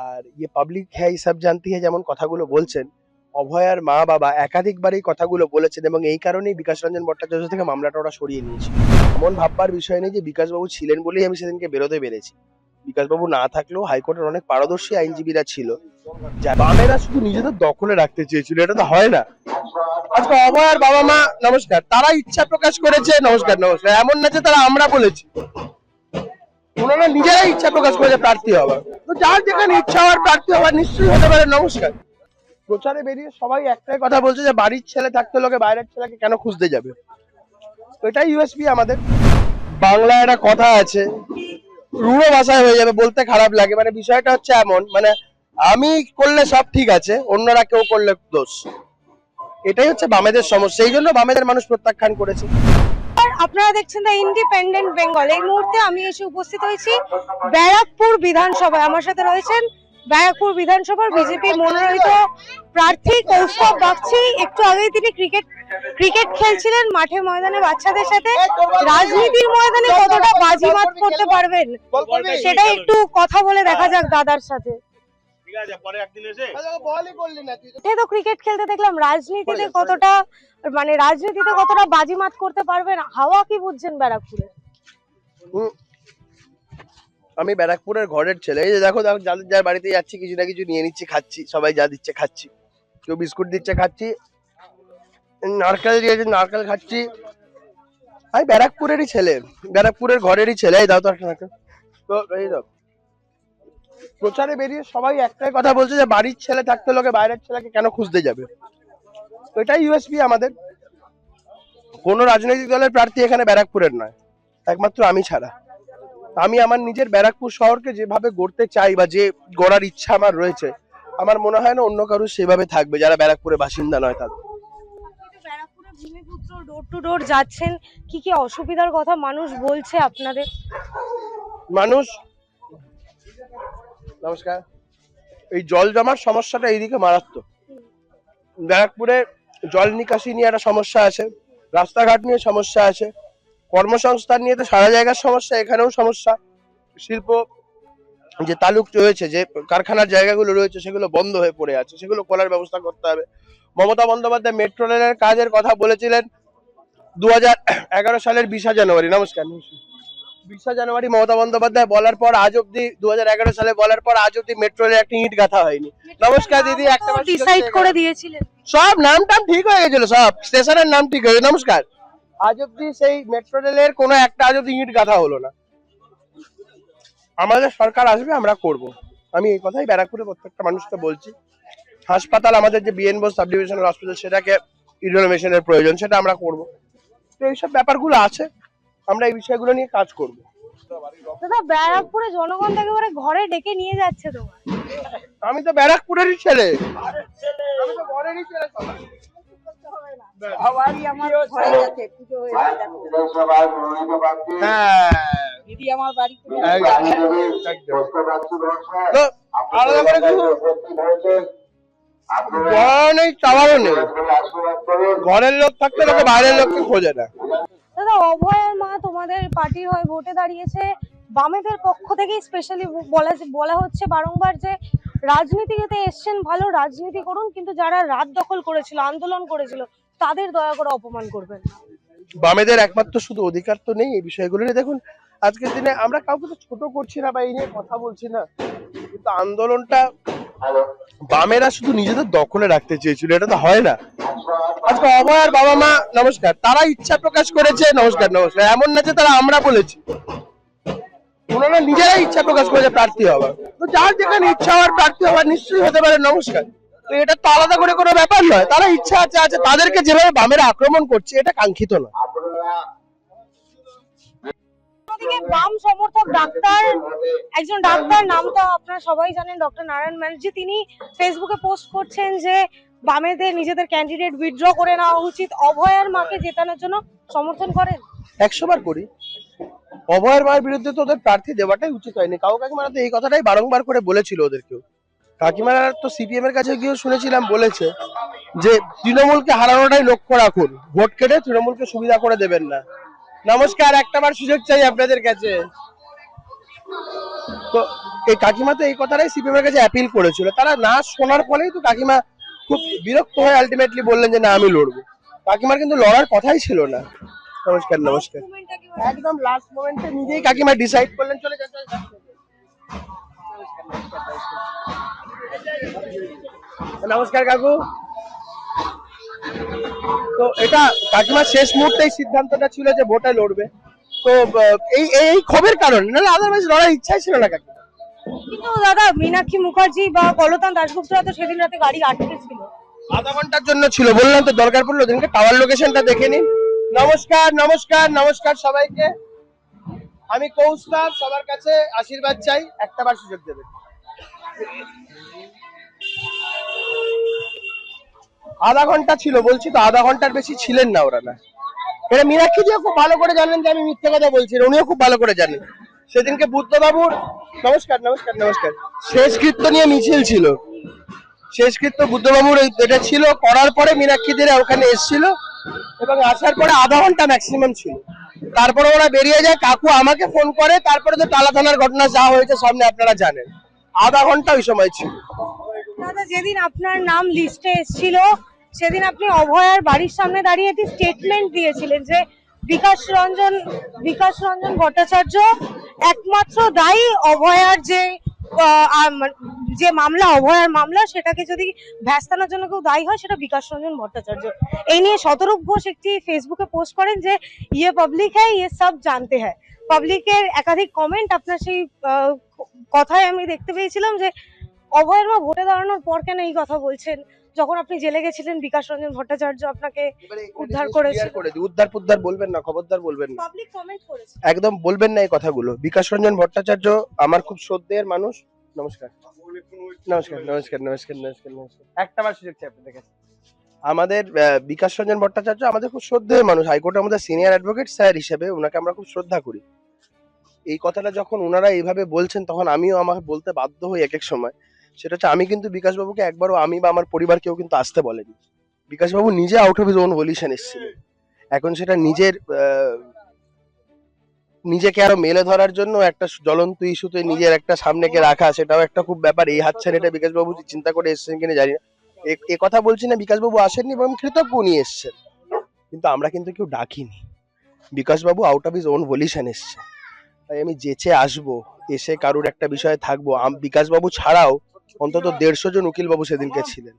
আর ইয়ে পাবলিক হ্যাঁ এই সব জানতি হ্যাঁ যেমন কথাগুলো বলছেন, অভয়ার মা বাবা একাধিকবার এই কথাগুলো বলেছেন এবং এই কারণেই বিকাশ রঞ্জন ভট্টাচার্য থেকে মামলাটা ওরা সরিয়ে নিয়েছে। এমন ভাববার বিষয় নেই যে বিকাশবাবু ছিলেন বলেই আমি সেদিনকে বেরোতে পেরেছি। বিকাশবাবু না থাকলেও হাইকোর্টের অনেক পারদর্শী আইনজীবীরা ছিল, যা বামেরা শুধু নিজেদের দখলে রাখতে চেয়েছিল, এটা তো হয় না। আজকে অভয়ার বাবা মা নমস্কার, তারা ইচ্ছা প্রকাশ করেছে, নমস্কার নমস্কার, এমন না যে তারা আমরা বলেছি, ওনারা নিজেরাই ইচ্ছা প্রকাশ করেছে প্রার্থী হওয়ার। তো যার যেখানে ইচ্ছা হওয়ার প্রার্থী হওয়ার নিশ্চয়ই হতে পারে। নমস্কার। প্রচারে বেরিয়ে সবাই একটাই কথা বলছে যে বাড়ির ছেলে থাকতে লোকে বাইরের ছেলেকে কেন খুঁজতে যাবে। তো এটাই ইউএসপি আমাদের। বাংলায় একটা কথা আছে, রূঢ় ভাষায় হয়ে যাবে, বলতে খারাপ লাগে, মানে বিষয়টা হচ্ছে এমন, মানে আমি করলে সব ঠিক আছে, অন্যরা কেউ করলে দোষ। এটাই হচ্ছে বামেদের সমস্যা, এই জন্য বামেদের মানুষ প্রত্যাখ্যান করেছে। আপনারা দেখছেন দ্য ইন্ডিপেন্ডেন্ট বেঙ্গল। এই মুহূর্তে আমি এসে উপস্থিত হয়েছি ব্যারাকপুর বিধানসভায়। আমার সাথে রয়েছেন ব্যারাকপুর বিধানসভার বিজেপি মনোনীত প্রার্থী কৌস্তব বাগচি। একটু আগেই তিনি ক্রিকেট খেলছিলেন মাঠে ময়দানে বাচ্চাদের সাথে। রাজনীতির ময়দানে কতটা বাজিমাত করতে পারবেন সেটাই একটু কথা বলে দেখা যাক দাদার সাথে। তো ক্রিকেট খেলতে দেখলাম, রাজনীতিতে কতটা বাজিমাত করতে পারবেন, হাওয়া কি বুঝছেন ব্যারাকপুরে? আমি ব্যারাকপুরের ঘরের ছেলে, এই যে দেখো যাদের যার বাড়িতে যাচ্ছি কিছু না কিছু নিয়ে নিচ্ছি, খাচ্ছি, সবাই যা দিচ্ছে খাচ্ছি, কেউ বিস্কুট দিচ্ছে খাচ্ছি, নারকেল দিয়েছে নারকেল খাচ্ছি। আমি ব্যারাকপুরেরই ছেলে, ব্যারাকপুরের ঘরেরই ছেলে। এই দাও তো একটা নারকেল। তো এই দাও। প্রচারে বেরিয়ে সবাই একটাই কথা বলছে যে বাড়ির ছেলে থাকতে লোকে বাইরের ছেলেকে কেন খুঁজতে যাবে। তো এটাই ইউএসপি আমাদের। কোনো রাজনৈতিক দলের প্রার্থী এখানে ব্যারাকপুরের নয়, একমাত্র আমি ছাড়া। আমি আমার নিজের ব্যারাকপুর শহরকে যেভাবে গড়তে চাই বা যে গড়ার ইচ্ছা আমার রয়েছে, আমার মনে হয় না অন্য কারো সেভাবে থাকবে যারা ব্যারাকপুরের বাসিন্দা নয় তাদের। ব্যারাকপুরে ভূমিপুত্র ডোর টু ডোর যাচ্ছেন, কি কি অসুবিধার কথা মানুষ বলছে আপনাদের? মানুষ নমস্কার, এই জল জমার সমস্যাটা এইদিকে মারাত্মক। ব্যারাকপুরে জল নিকাশি নিয়ে একটা সমস্যা আছে, রাস্তাঘাট নিয়ে সমস্যা আছে, কর্মসংস্থান নিয়ে তো সারা জায়গার সমস্যা, এখানেও সমস্যা। শিল্প যে তালুক রয়েছে, যে কারখানার জায়গাগুলো রয়েছে, সেগুলো বন্ধ হয়ে পড়ে আছে, সেগুলো খোলার ব্যবস্থা করতে হবে। মমতা বন্দ্যোপাধ্যায় মেট্রো রেলের কাজের কথা বলেছিলেন 2011 সালের 20 জানুয়ারি। নমস্কার। 20 জানুয়ারি মমতা বন্দ্যোপাধ্যায় বলার পর আজ অব্দি, 2011 সালে বলার পর আজ অব্দি মেট্রো রেলে একটা ইট গাঁথা হয়নি। নমস্কার দিদি, একটা ডিসাইড করে দিয়েছিলেন, সব নাম টাম ঠিক হয়ে গেছিল, সব স্টেশনের নাম ঠিক হয়ে, নমস্কার, আজ অব্দি সেই মেট্রো রেলের কোনো একটা আজ অব্দি ইট গাঁথা হলো না। আমাদের সরকার আসবে, আমরা করব। আমি এই কথাই ব্যারাকপুরে প্রত্যেকটা মানুষকে বলছি। হাসপাতাল, আমাদের যে BN Bose sub divisional hospital, সেটাকে রিনোভেশনের প্রয়োজন, সেটা আমরা করব। তো এইসব ব্যাপারগুলো আছে, আমরা এই বিষয়গুলো নিয়ে কাজ করব। দাদা ব্যারাকপুরে জনগণ একেবারে ঘরে ডেকে নিয়ে যাচ্ছে তোমার। আমি তো ব্যারাকপুরেরই ছেলে, আমি তো ঘরেরই ছেলে। সবারই আমার ঘরে যাচ্ছে, পুজো হয়ে যাচ্ছে। হ্যাঁ দিদি আমার বাড়িতে তো আলাদা করে কিছু বড় নেই, চাওয়ারও নেই। ঘরের লোক থাকতে লোকে বাইরের লোককে খোঁজে না। দাদা অভয়ের মা তোমাদের পার্টির হয়ে ভোটে দাঁড়িয়েছে, বামেদের পক্ষ থেকে স্পেশালি বলা হচ্ছে বারংবার যে রাজনীতিতে এসছেন, ভালো রাজনীতি করুন, কিন্তু যারা রাত দখল করেছিল, আন্দোলন করেছিল, তাদের দয়া করে অপমান করবেন। বামেদের একমাত্র শুধু অধিকার তো নেই এই বিষয়গুলো নিয়ে। দেখুন, আজকের দিনে আমরা কাউকে তো ছোট করছি না বা এই নিয়ে কথা বলছি না, কিন্তু আন্দোলনটা বামেরা শুধু নিজেদের দখলে রাখতে চেয়েছিল, এটা তো হয় না। আজকে অভয়ার বাবা মা নমস্কার, তারা ইচ্ছা প্রকাশ করেছে, নমস্কার নমস্কার, এমন না যে তারা আমরা বলেছি, ওনারা নিজেরাই ইচ্ছা প্রকাশ করেছে প্রার্থী হওয়ার। তো যার যেখানে ইচ্ছা হওয়ার প্রার্থী হওয়ার নিশ্চয়ই হতে পারে। নমস্কার। তো এটা তো আলাদা করে কোনো ব্যাপার নয়, তারা ইচ্ছা আছে, তাদেরকে যেভাবে বামেরা আক্রমণ করছে এটা কাঙ্ক্ষিত নয়। বাম সমর্থক ডাক্তার, একজন ডাক্তার, নামটা আপনারা সবাই জানেন, ডক্টর নারায়ণ ব্যানার্জি, তিনি ফেসবুকে পোস্ট করছেন যে বামেদের নিজেদের ক্যান্ডিডেট উইথড্র করে নেওয়া উচিত। অভয়ার মাকে জেতানোর জন্য সমর্থন করেন? 100 বার করি। অভয়ের মায়ের বিরুদ্ধে তো ওদের প্রার্থী দেওয়াটাই উচিত হয়নি। কাকিমারা তো এই কথাটাই বারংবার করে বলেছিল ওদেরকেও। কাকিমারা তো সিপিএম এর কাছে গিয়েও শুনেছিলাম বলেছে যে তৃণমূলকে হারানোটাই লক্ষ্য রাখুন, ভোট কেটে তৃণমূলকে সুবিধা করে দেবেন না। নমস্কার, একটাবার সুযোগ চাই আপনাদের কাছে। তো এই কাকিমা তো এই কথাটাই সিপিএম এর কাছে অ্যাপিল করেছিল, তারা না শোনার ফলেই তো কাকিমা খুব বিরক্ত হয়ে আলটিমেটলি বললেন যে না আমি লড়বো। কাকিমার কিন্তু লড়ার কথাই ছিল না। নমস্কার নমস্কার। একদম লাস্ট মোমেন্টে নিজেই কাকিমা ডিসাইড করলেন চলে যান। নমস্কার কাকু। তো এটা কাকিমার শেষ মুহূর্তে এই সিদ্ধান্তটা ছিল যে ভোটে লড়বে। তো এই এই ক্ষোভের কারণে, নাহলে আদারওয়াইজ লড়ার ইচ্ছাই ছিল না কাকিমা। কিন্তু দাদা মীনাক্ষী মুখার্জি বা কলতান দাশগুপ্তরা তো সেদিন রাতে গাড়ি আটকে ছিল। আধা ঘন্টার জন্য ছিল, বললাম তো দরকার পড়লো ওদিনকে টাওয়ার লোকেশনটা দেখে নিন। নমস্কার নমস্কার নমস্কার সবাইকে। আমি কৌস্তব, সবার কাছে আশীর্বাদ চাই, একটা বার সুযোগ দেবেন। আধা ঘন্টা ছিল বলছি তো, আধা ঘন্টার বেশি ছিলেন না ওরা না। এটা মীনাক্ষী দিও খুব ভালো করে জানেন যে আমি মিথ্যে কথা বলছি, উনিও খুব ভালো করে জানেন। সেদিনকে বুদ্ধবাবুর নমস্কার নমস্কার নমস্কার শেষকৃত্য নিয়ে মিছিল ছিল। শেষকৃত্য বুদ্ধবাবুর এটা ছিল, করার পরে মীনাক্ষীদের ওখানে এসেছিল এবং আসার পরে আধা ঘন্টা ম্যাক্সিমাম ছিল। তারপরে ওরা বেরিয়ে যায়, কাকু আমাকে ফোন করে, তারপরে তো টালা থানার ঘটনা যা হয়েছে সামনে আপনারা জানেন। আধা ঘন্টা ওই সময় ছিল। দাদা যেদিন আপনার নাম লিস্টে এসেছিল সেদিন আপনি অভয়ার বাড়ির সামনে দাঁড়িয়ে একটি স্টেটমেন্ট দিয়েছিলেন যে বিকাশ রঞ্জন ভট্টাচার্য একমাত্র দায়ী অভয়ার যে মামলা, অভয়ার মামলা, সেটাকে যদি ভ্যাস্তানোর জন্য কেউ দায়ী হয় সেটা বিকাশ রঞ্জন ভট্টাচার্য। এই নিয়ে শতরূপ ঘোষ একটি ফেসবুকে পোস্ট করেন যে ইয়ে পাবলিক হ্যায় ইয়ে সব জানতে হ্যায়। পাবলিকের একাধিক কমেন্ট আপনার সেই কথায় আমি দেখতে পেয়েছিলাম যে অভয়ের মা ভোটে দাঁড়ানোর পর কেন এই কথা বলছেন, যখন আপনি জেলে গেছিলেন বিকাশ রঞ্জন ভট্টাচার্য আপনাকে উদ্ধার করেছে। উদ্ধার পুদ্ধার বলবেন না, খবরদার বলবেন না, পাবলিক কমেন্ট করেছে, একদম বলবেন না এই কথাগুলো। বিকাশ রঞ্জন ভট্টাচার্য আমার খুব শ্রদ্ধেয় মানুষ। নমস্কার নমস্কার নমস্কার নমস্কার নমস্কার নমস্কার। একটা বার সুযোগ চাই আপনাদের কাছে। আমাদের বিকাশ রঞ্জন ভট্টাচার্য আমাদের খুব শ্রদ্ধেয় মানুষ, হাইকোর্টে আমাদের সিনিয়র অ্যাডভোকেট স্যার হিসেবে ওনাকে আমরা খুব শ্রদ্ধা করি। এই কথাটা যখন ওনারা এইভাবে বলছেন তখন আমিও আমাকে বলতে বাধ্য হই এক এক সময়। সেটা হচ্ছে আমি কিন্তু বিকাশবাবুকে একবারও আমি বা আমার পরিবার কেউ কিন্তু আসতে বলেনি। বিকাশবাবু নিজে আউট অফ হিজ ওন ভলিউশন এসেছিলেন। এখন সেটা নিজেকে আরো মেলে ধরার জন্য একটা জ্বলন্ত ইস্যুতে নিজের একটা সামনেকে রাখা, সেটাও একটা খুব ব্যাপার। এই হাতছানিটা বিকাশবাবু চিন্তা করে এসেছেন কিনা জানি না। এ কথা বলছি না বিকাশবাবু আসেননি, এবং কৃতজ্ঞ উনি এসছেন, কিন্তু আমরা কিন্তু কেউ ডাকিনি। বিকাশবাবু আউট অফ হিজ ওন ভলিউশন এসছে, তাই আমি যেচে আসবো, এসে কারুর একটা বিষয়ে থাকবো। বিকাশবাবু ছাড়াও অন্তত 150 জন উকিলবাবু সেদিনকে ছিলেন,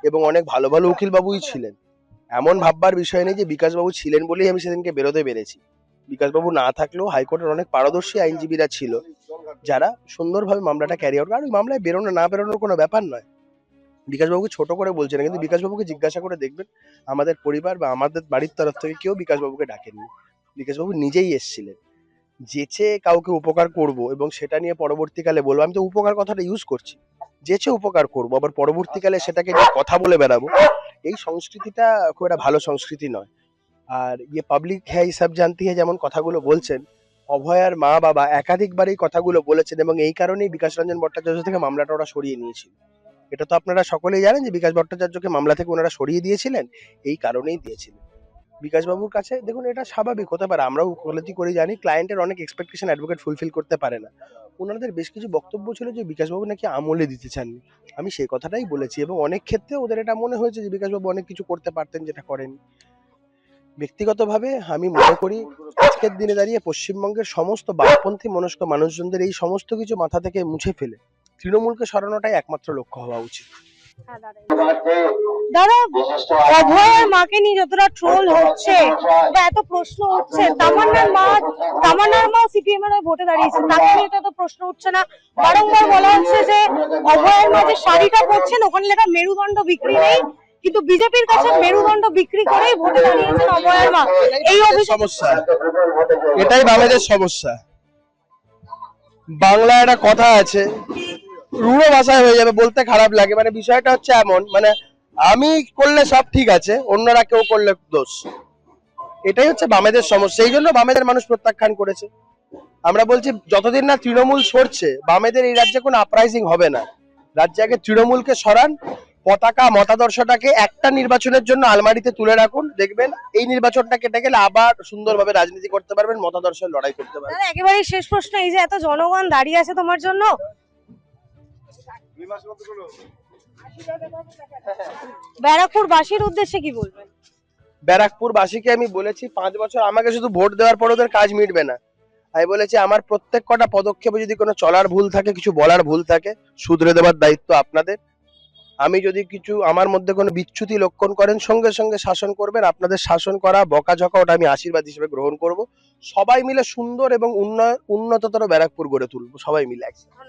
এবং অনেক ভালো ভালো উকিলবাবুই ছিলেন। এমন ভাববার বিষয় নেই যে বিকাশবাবু ছিলেন বলেই আমি সেদিনকে বেরোতে পেরেছি। বিকাশবাবু না থাকলেও হাইকোর্টের অনেক পারদর্শী আইনজীবীরা ছিল যারা সুন্দরভাবে মামলাটা ক্যারি আউট করে। আর ওই মামলায় বেরোনো না বেরোনোর কোনো ব্যাপার নয়। বিকাশবাবুকে ছোট করে বলছে না, কিন্তু বিকাশবাবুকে জিজ্ঞাসা করে দেখবেন আমাদের পরিবার বা আমাদের বাড়ির তরফ থেকে কেউ বিকাশবাবুকে ডাকেননি। বিকাশবাবু নিজেই এসেছিলেন। যেচে কাউকে উপকার করব এবং সেটা নিয়ে পরবর্তীকালে বলবো, আমি তো উপকার কথাটা ইউজ করছি, যেচে উপকার করব আবার পরবর্তীকালে সেটাকে নিয়ে কথা বলে বেড়াবো, এই সংস্কৃতিটা খুব একটা ভালো সংস্কৃতি নয়। আর ইয়ে পাবলিক হ্যায় সব জানতি হ্যায় যেমন কথাগুলো বলছেন, অভয়ার মা বাবা একাধিকবার এই কথাগুলো বলেছেন, এবং এই কারণেই বিকাশ রঞ্জন ভট্টাচার্য থেকে মামলাটা ওরা সরিয়ে নিয়েছিল। এটা তো আপনারা সকলেই জানেন যে বিকাশ ভট্টাচার্যকে মামলা থেকে ওনারা সরিয়ে দিয়েছিলেন, এই কারণেই দিয়েছিলেন। বিকাশবাবুর কাছে দেখুন এটা স্বাভাবিক হতে পারে, আমরাও উপলব্ধি করে জানি ক্লায়েন্টের অনেক এক্সপেকটেশন অ্যাডভোকেট ফুলফিল করতে পারে না। ওনাদের বেশ কিছু বক্তব্য ছিল যে বিকাশবাবু নাকি আমলে দিতে চাননি, আমি সেই কথাটাই বলেছি, এবং অনেক ক্ষেত্রে ওদের এটা মনে হয়েছে যে বিকাশবাবু অনেক কিছু করতে পারতেন যেটা করেননি। ব্যক্তিগতভাবে আমি মনে করি আজকের দিনে দাঁড়িয়ে পশ্চিমবঙ্গের সমস্ত বামপন্থী মনস্ক মানুষজনদের এই সমস্ত কিছু মাথা থেকে মুছে ফেলে তৃণমূলকে সরানোটাই একমাত্র লক্ষ্য হওয়া উচিত। দাদা অভয়ের মাকে নিয়ে যতটা ট্রোল হচ্ছে বা এত প্রশ্ন উঠছে, তামান্নার মা সিপিএম এর ভোটে দাঁড়িয়েছে, তাকে নিয়ে তো এত প্রশ্ন উঠছে না। বারংবার বলা হচ্ছে যে অভয়ের মা যে শাড়িটা পরছেন ওখানে লেখা মেরুদণ্ড বিক্রি নেই, কিন্তু বিজেপির কাছে মেরুদণ্ড বিক্রি করেই ভোটে দাঁড়িয়েছেন অভয়ের মা। এই সমস্যা, এটাই বাংলাদেশ সমস্যা। বাংলা একটা কথা আছে, রূঢ় ভাষায় হয়ে যাবে, বলতে খারাপ লাগে, মানে বিষয়টা হচ্ছে এমন, মানে আমি করলে সব ঠিক আছে, অন্যরা কেউ করলে দোষ। এটাই হচ্ছে বামেদের সমস্যা, এই জন্য বামেদের মানুষ প্রত্যাখ্যান করেছে। আমরা বলছি যতদিন না তৃণমূল সরছে বামেদের এই রাজ্যে কোনো আপরাইজিং হবে না। রাজ্যে আগে তৃণমূলকে সরান, পতাকা মতাদর্শটাকে একটা নির্বাচনের জন্য আলমারিতে তুলে রাখুন, দেখবেন এই নির্বাচনটা কেটে গেলে আবার সুন্দরভাবে রাজনীতি করতে পারবেন, মতাদর্শের লড়াই করতে পারবেন। দাদা একেবারেই শেষ প্রশ্ন, এই যে এত জনগণ দাঁড়িয়ে আছে তোমার জন্য, ব্যারাকপুরবাসীর উদ্দেশ্যে কি বলবেন? ব্যারাকপুরবাসীকে আমি বলেছি 5 বছর আমাকে শুধু ভোট দেওয়ার পর ওদের কাজ মিটবে না। আমি বলেছি আমার প্রত্যেক কটা পদক্ষেপে যদি কোনো চলার ভুল থাকে, কিছু বলার ভুল থাকে, শুধরে দেওয়ার দায়িত্ব আপনাদের। আমি যদি কিছু আমার মধ্যে কোনো বিচ্যুতি লক্ষণ করেন, সঙ্গে সঙ্গে শাসন করবেন। আপনাদের শাসন করা, বকাঝকা, ওটা আমি আশীর্বাদ হিসেবে গ্রহণ করব। সবাই মিলে সুন্দর এবং উন্নততর ব্যারাকপুর গড়ে তুলবো, সবাই মিলে একসাথে।